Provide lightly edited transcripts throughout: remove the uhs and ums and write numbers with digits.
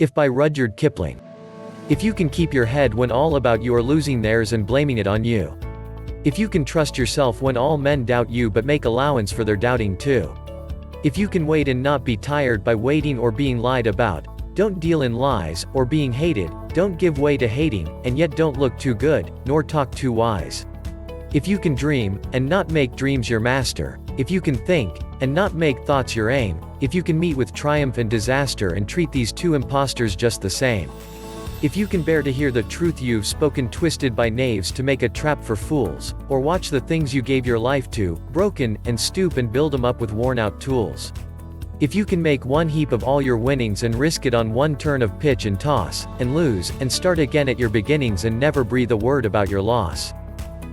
If by Rudyard Kipling. If you can keep your head when all about you are losing theirs and blaming it on you. If you can trust yourself when all men doubt you but make allowance for their doubting too. If you can wait and not be tired by waiting or being lied about, don't deal in lies, or being hated, don't give way to hating, and yet don't look too good, nor talk too wise. If you can dream, and not make dreams your master, if you can think, and not make thoughts your aim, if you can meet with triumph and disaster and treat these two impostors just the same. If you can bear to hear the truth you've spoken twisted by knaves to make a trap for fools, or watch the things you gave your life to, broken, and stoop and build them up with worn-out tools. If you can make one heap of all your winnings and risk it on one turn of pitch and toss, and lose, and start again at your beginnings and never breathe a word about your loss.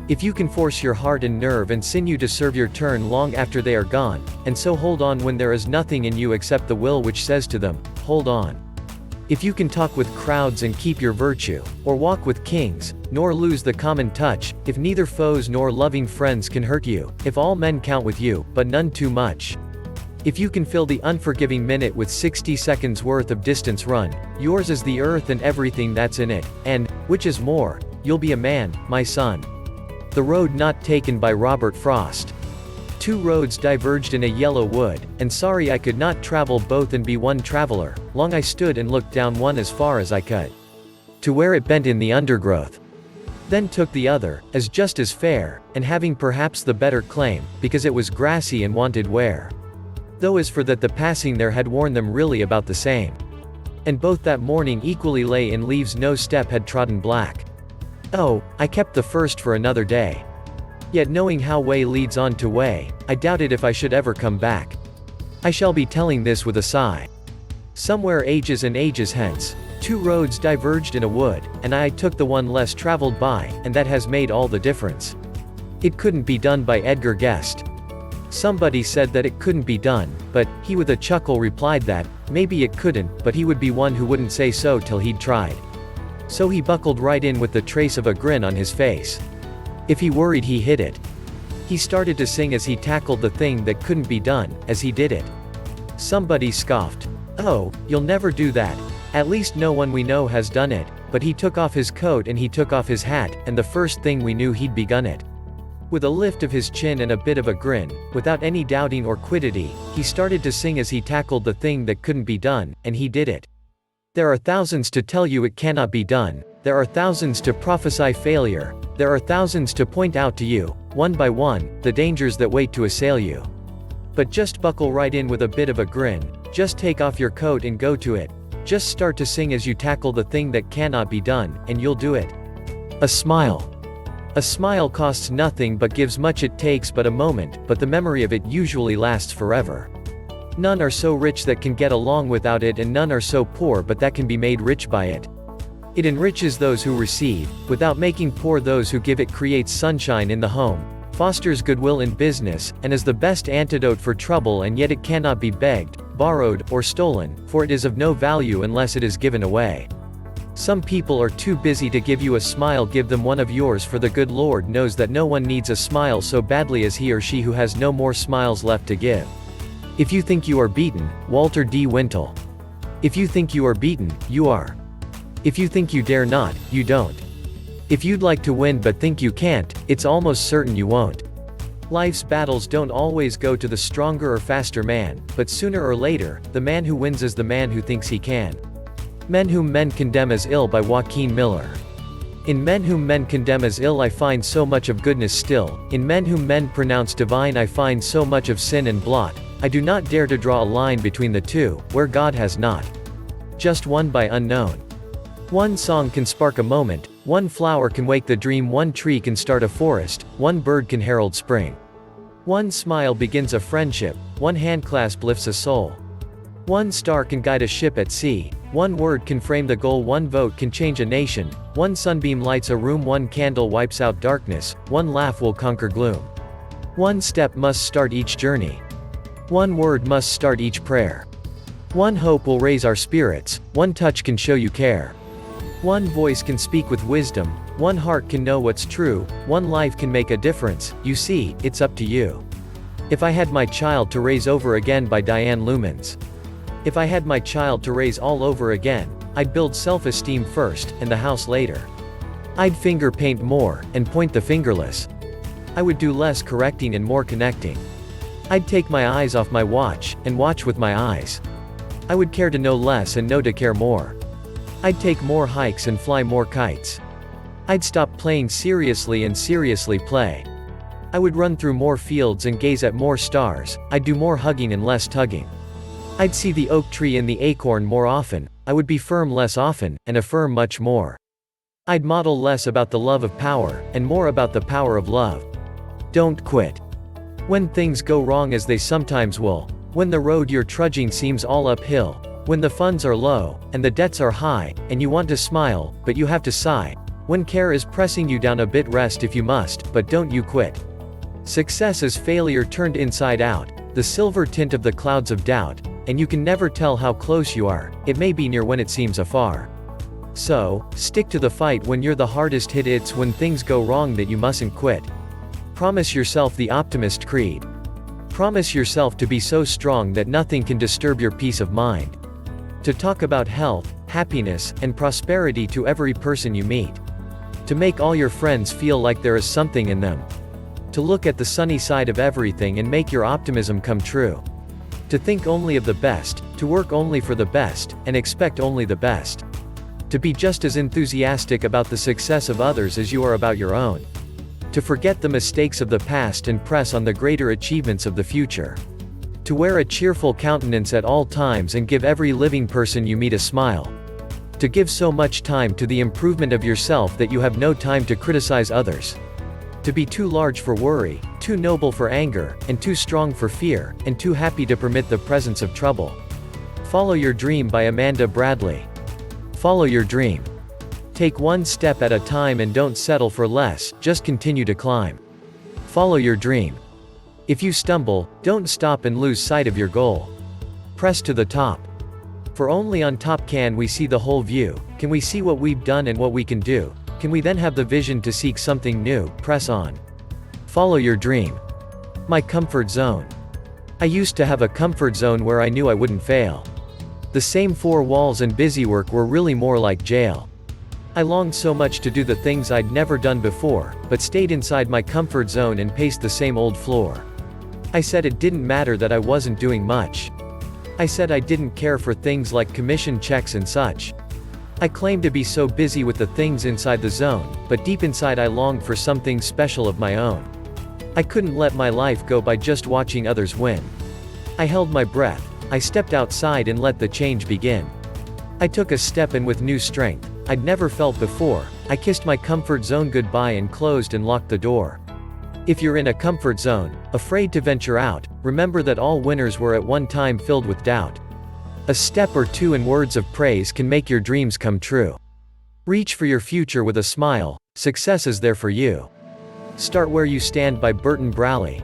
If you can force your heart and nerve and sinew to serve your turn long after they are gone, and so hold on when there is nothing in you except the will which says to them, hold on. If you can talk with crowds and keep your virtue, or walk with kings, nor lose the common touch, if neither foes nor loving friends can hurt you, if all men count with you, but none too much. If you can fill the unforgiving minute with 60 seconds worth of distance run, yours is the earth and everything that's in it, and, which is more, you'll be a man, my son. The Road Not Taken by Robert Frost. Two roads diverged in a yellow wood, and sorry I could not travel both and be one traveler, long I stood and looked down one as far as I could, to where it bent in the undergrowth. Then took the other, as just as fair, and having perhaps the better claim, because it was grassy and wanted wear. Though as for that the passing there had worn them really about the same. And both that morning equally lay in leaves no step had trodden black. Oh, I kept the first for another day. Yet knowing how way leads on to way, I doubted if I should ever come back. I shall be telling this with a sigh. Somewhere ages and ages hence, two roads diverged in a wood, and I took the one less traveled by, and that has made all the difference. It couldn't be done by Edgar Guest. Somebody said that it couldn't be done, but, he with a chuckle replied that, maybe it couldn't, but he would be one who wouldn't say so till he'd tried. So he buckled right in with the trace of a grin on his face. If he worried he hid it. He started to sing as he tackled the thing that couldn't be done, as he did it. Somebody scoffed. Oh, you'll never do that. At least no one we know has done it, but he took off his coat and he took off his hat, and the first thing we knew he'd begun it. With a lift of his chin and a bit of a grin, without any doubting or quiddity, he started to sing as he tackled the thing that couldn't be done, and he did it. There are thousands to tell you it cannot be done, there are thousands to prophesy failure, there are thousands to point out to you, one by one, the dangers that wait to assail you. But just buckle right in with a bit of a grin, just take off your coat and go to it, just start to sing as you tackle the thing that cannot be done, and you'll do it. A smile. A smile costs nothing but gives much, it takes but a moment, but the memory of it usually lasts forever. None are so rich that can get along without it, and none are so poor but that can be made rich by it. It enriches those who receive, without making poor those who give. It creates sunshine in the home, fosters goodwill in business, and is the best antidote for trouble, and yet it cannot be begged, borrowed, or stolen, for it is of no value unless it is given away. Some people are too busy to give you a smile. Give them one of yours, for the good Lord knows that no one needs a smile so badly as he or she who has no more smiles left to give. If you think you are beaten, Walter D. Wintle. If you think you are beaten, you are. If you think you dare not, you don't. If you'd like to win but think you can't, it's almost certain you won't. Life's battles don't always go to the stronger or faster man, but sooner or later, the man who wins is the man who thinks he can. Men Whom Men Condemn as Ill by Joaquin Miller. In men whom men condemn as ill I find so much of goodness still, in men whom men pronounce divine I find so much of sin and blot, I do not dare to draw a line between the two, where God has not. Just one by unknown. One song can spark a moment, one flower can wake the dream, one tree can start a forest, one bird can herald spring. One smile begins a friendship, one handclasp lifts a soul. One star can guide a ship at sea, one word can frame the goal, one vote can change a nation, one sunbeam lights a room, one candle wipes out darkness, one laugh will conquer gloom. One step must start each journey. One word must start each prayer. One hope will raise our spirits, one touch can show you care. One voice can speak with wisdom, one heart can know what's true, one life can make a difference. You see, it's up to you. If I Had My Child to Raise Over Again by Diane Lumens. If I had my child to raise all over again, I'd build self-esteem first, and the house later. I'd finger paint more, and point the fingerless. I would do less correcting and more connecting. I'd take my eyes off my watch, and watch with my eyes. I would care to know less and know to care more. I'd take more hikes and fly more kites. I'd stop playing seriously and seriously play. I would run through more fields and gaze at more stars. I'd do more hugging and less tugging. I'd see the oak tree and the acorn more often. I would be firm less often, and affirm much more. I'd model less about the love of power, and more about the power of love. Don't quit. When things go wrong, as they sometimes will, when the road you're trudging seems all uphill, when the funds are low, and the debts are high, and you want to smile, but you have to sigh, when care is pressing you down a bit, rest if you must, but don't you quit. Success is failure turned inside out, the silver tint of the clouds of doubt, and you can never tell how close you are, it may be near when it seems afar. So, stick to the fight when you're the hardest hit. It's when things go wrong that you mustn't quit. Promise yourself the optimist creed. Promise yourself to be so strong that nothing can disturb your peace of mind. To talk about health, happiness, and prosperity to every person you meet. To make all your friends feel like there is something in them. To look at the sunny side of everything and make your optimism come true. To think only of the best, to work only for the best, and expect only the best. To be just as enthusiastic about the success of others as you are about your own. To forget the mistakes of the past and press on the greater achievements of the future. To wear a cheerful countenance at all times and give every living person you meet a smile. To give so much time to the improvement of yourself that you have no time to criticize others. To be too large for worry, too noble for anger, and too strong for fear, and too happy to permit the presence of trouble. Follow Your Dream by Amanda Bradley. Follow your dream. Take one step at a time and don't settle for less, just continue to climb. Follow your dream. If you stumble, don't stop and lose sight of your goal. Press to the top. For only on top can we see the whole view. Can we see what we've done and what we can do? Can we then have the vision to seek something new? Press on. Follow your dream. My comfort zone. I used to have a comfort zone where I knew I wouldn't fail. The same four walls and busy work were really more like jail. I longed so much to do the things I'd never done before, but stayed inside my comfort zone and paced the same old floor. I said it didn't matter that I wasn't doing much. I said I didn't care for things like commission checks and such. I claimed to be so busy with the things inside the zone, but deep inside I longed for something special of my own. I couldn't let my life go by just watching others win. I held my breath. I stepped outside and let the change begin. I took a step, and with new strength I'd never felt before, I kissed my comfort zone goodbye and closed and locked the door. If you're in a comfort zone, afraid to venture out, remember that all winners were at one time filled with doubt. A step or two and words of praise can make your dreams come true. Reach for your future with a smile, success is there for you. Start Where You Stand by Burton Braley.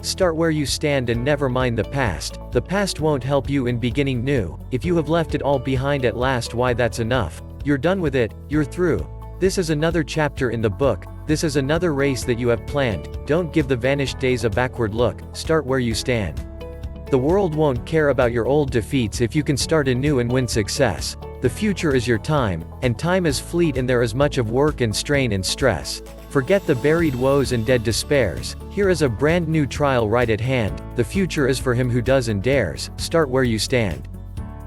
Start where you stand and never mind the past. The past won't help you in beginning new. If you have left it all behind at last, why, that's enough. You're done with it, you're through. This is another chapter in the book. This is another race that you have planned. Don't give the vanished days a backward look. Start where you stand. The world won't care about your old defeats if you can start anew and win success. The future is your time, and time is fleet, and there is much of work and strain and stress. Forget the buried woes and dead despairs. Here is a brand new trial right at hand. The future is for him who does and dares. Start where you stand.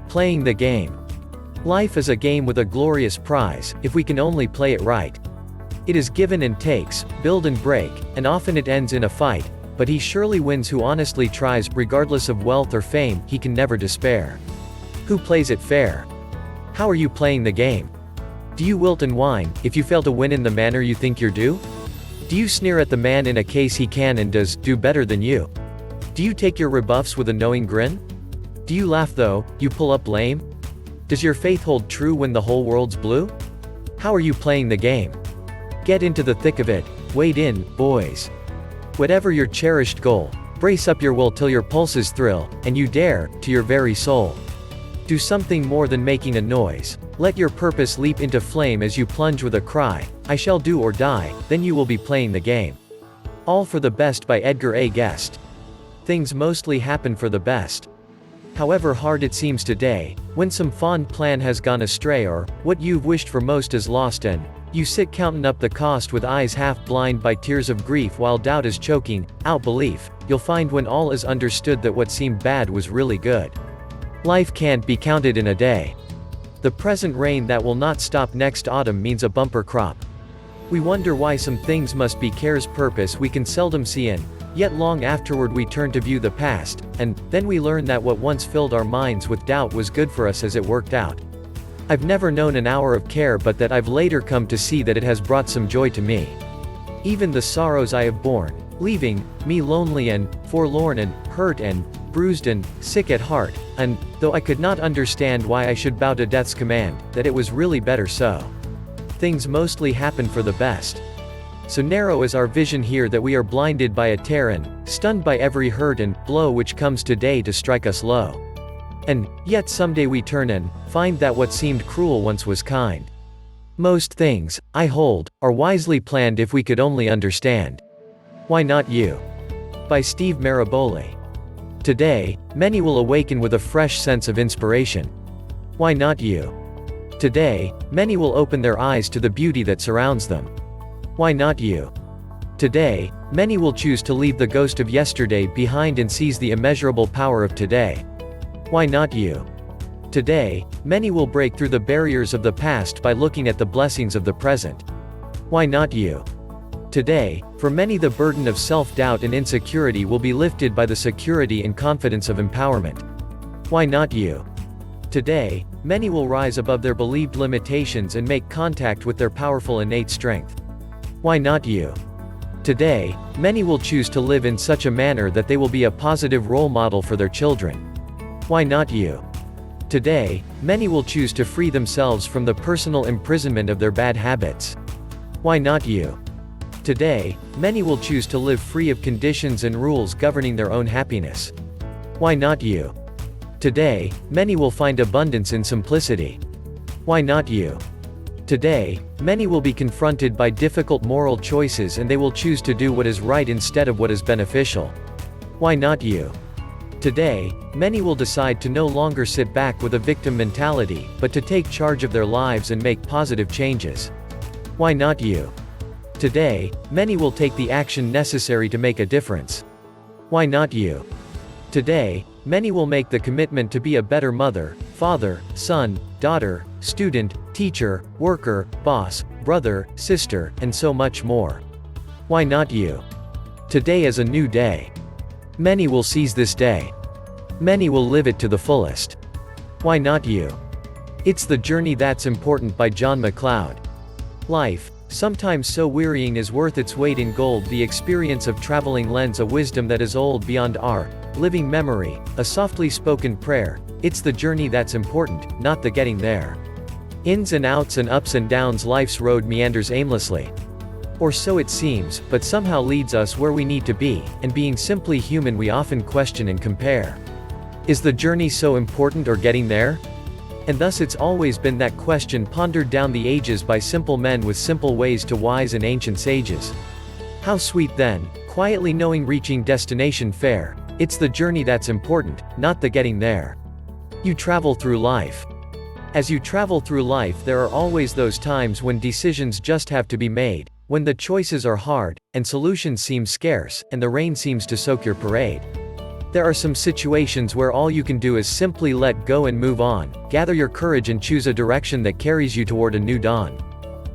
Playing the game. Life is a game with a glorious prize, if we can only play it right. It is given and takes, build and break, and often it ends in a fight, but he surely wins who honestly tries. Regardless of wealth or fame, he can never despair. Who plays it fair? How are you playing the game? Do you wilt and whine if you fail to win in the manner you think you're due? Do you sneer at the man in a case he can and does do better than you? Do you take your rebuffs with a knowing grin? Do you laugh though you pull up lame? Does your faith hold true when the whole world's blue? How are you playing the game? Get into the thick of it, wade in, boys. Whatever your cherished goal, brace up your will till your pulses thrill, and you dare, to your very soul. Do something more than making a noise. Let your purpose leap into flame as you plunge with a cry, I shall do or die, then you will be playing the game. All for the Best by Edgar A. Guest. Things mostly happen for the best. However hard it seems today, when some fond plan has gone astray or, what you've wished for most is lost and, you sit counting up the cost with eyes half blind by tears of grief while doubt is choking out belief, you'll find when all is understood that what seemed bad was really good. Life can't be counted in a day. The present rain that will not stop next autumn means a bumper crop. We wonder why some things must be care's purpose we can seldom see in, yet long afterward we turn to view the past, and then we learn that what once filled our minds with doubt was good for us as it worked out. I've never known an hour of care but that I've later come to see that it has brought some joy to me. Even the sorrows I have borne, leaving me lonely and forlorn and hurt and bruised and sick at heart, and, though I could not understand why I should bow to death's command, that it was really better so. Things mostly happen for the best. So narrow is our vision here that we are blinded by a tear and stunned by every hurt and blow which comes today to strike us low. And yet someday we turn and find that what seemed cruel once was kind. Most things, I hold, are wisely planned if we could only understand. Why Not You? By Steve Maraboli. Today, many will awaken with a fresh sense of inspiration. Why not you? Today, many will open their eyes to the beauty that surrounds them. Why not you? Today, many will choose to leave the ghost of yesterday behind and seize the immeasurable power of today. Why not you? Today, many will break through the barriers of the past by looking at the blessings of the present. Why not you? Today, for many the burden of self-doubt and insecurity will be lifted by the security and confidence of empowerment. Why not you? Today, many will rise above their believed limitations and make contact with their powerful innate strength. Why not you? Today, many will choose to live in such a manner that they will be a positive role model for their children. Why not you? Today, many will choose to free themselves from the personal imprisonment of their bad habits. Why not you? Today, many will choose to live free of conditions and rules governing their own happiness. Why not you? Today, many will find abundance in simplicity. Why not you? Today, many will be confronted by difficult moral choices and they will choose to do what is right instead of what is beneficial. Why not you? Today, many will decide to no longer sit back with a victim mentality, but to take charge of their lives and make positive changes. Why not you? Today, many will take the action necessary to make a difference. Why not you? Today, many will make the commitment to be a better mother, father, son, daughter, student, teacher, worker, boss, brother, sister, and so much more. Why not you? Today is a new day. Many will seize this day. Many will live it to the fullest. Why not you? It's the Journey That's Important by John MacLeod. Life, sometimes so wearying, is worth its weight in gold. The experience of traveling lends a wisdom that is old beyond our living memory, a softly spoken prayer. It's the journey that's important, not the getting there. Ins and outs and ups and downs, life's road meanders aimlessly. Or so it seems, but somehow leads us where we need to be, and being simply human we often question and compare. Is the journey so important or getting there? And thus it's always been that question pondered down the ages by simple men with simple ways to wise and ancient sages. How sweet then, quietly knowing reaching destination fair, it's the journey that's important, not the getting there. You travel through life. As you travel through life there are always those times when decisions just have to be made, when the choices are hard, and solutions seem scarce, and the rain seems to soak your parade. There are some situations where all you can do is simply let go and move on, gather your courage and choose a direction that carries you toward a new dawn.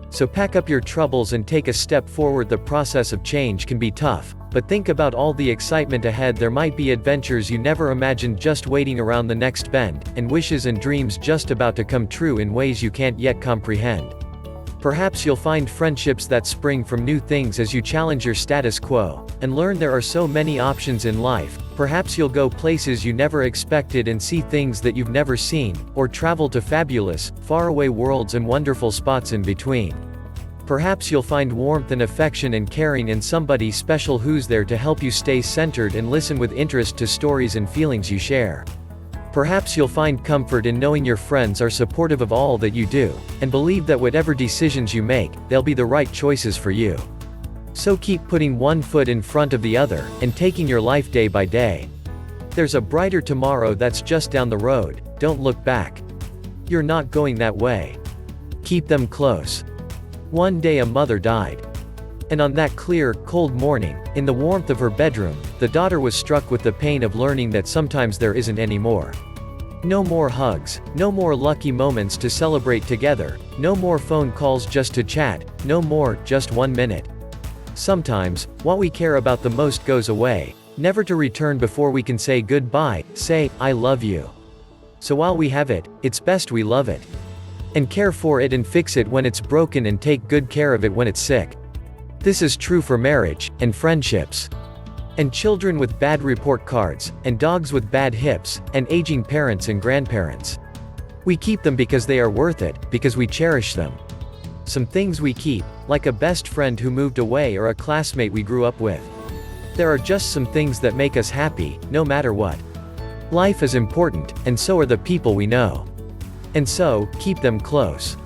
So pack up your troubles and take a step forward. The process of change can be tough, but think about all the excitement ahead. There might be adventures you never imagined just waiting around the next bend, and wishes and dreams just about to come true in ways you can't yet comprehend. Perhaps you'll find friendships that spring from new things as you challenge your status quo, and learn there are so many options in life. Perhaps you'll go places you never expected and see things that you've never seen, or travel to fabulous, faraway worlds and wonderful spots in between. Perhaps you'll find warmth and affection and caring in somebody special who's there to help you stay centered and listen with interest to stories and feelings you share. Perhaps you'll find comfort in knowing your friends are supportive of all that you do, and believe that whatever decisions you make, they'll be the right choices for you. So keep putting one foot in front of the other, and taking your life day by day. There's a brighter tomorrow that's just down the road, don't look back. You're not going that way. Keep them close. One day a mother died. And on that clear, cold morning, in the warmth of her bedroom, the daughter was struck with the pain of learning that sometimes there isn't any more. No more hugs, no more lucky moments to celebrate together, no more phone calls just to chat, no more, just 1 minute. Sometimes, what we care about the most goes away, never to return before we can say goodbye, say, I love you. So while we have it, it's best we love it. And care for it and fix it when it's broken and take good care of it when it's sick. This is true for marriage, and friendships. And children with bad report cards, and dogs with bad hips, and aging parents and grandparents. We keep them because they are worth it, because we cherish them. Some things we keep, like a best friend who moved away or a classmate we grew up with. There are just some things that make us happy, no matter what. Life is important, and so are the people we know. And so, keep them close.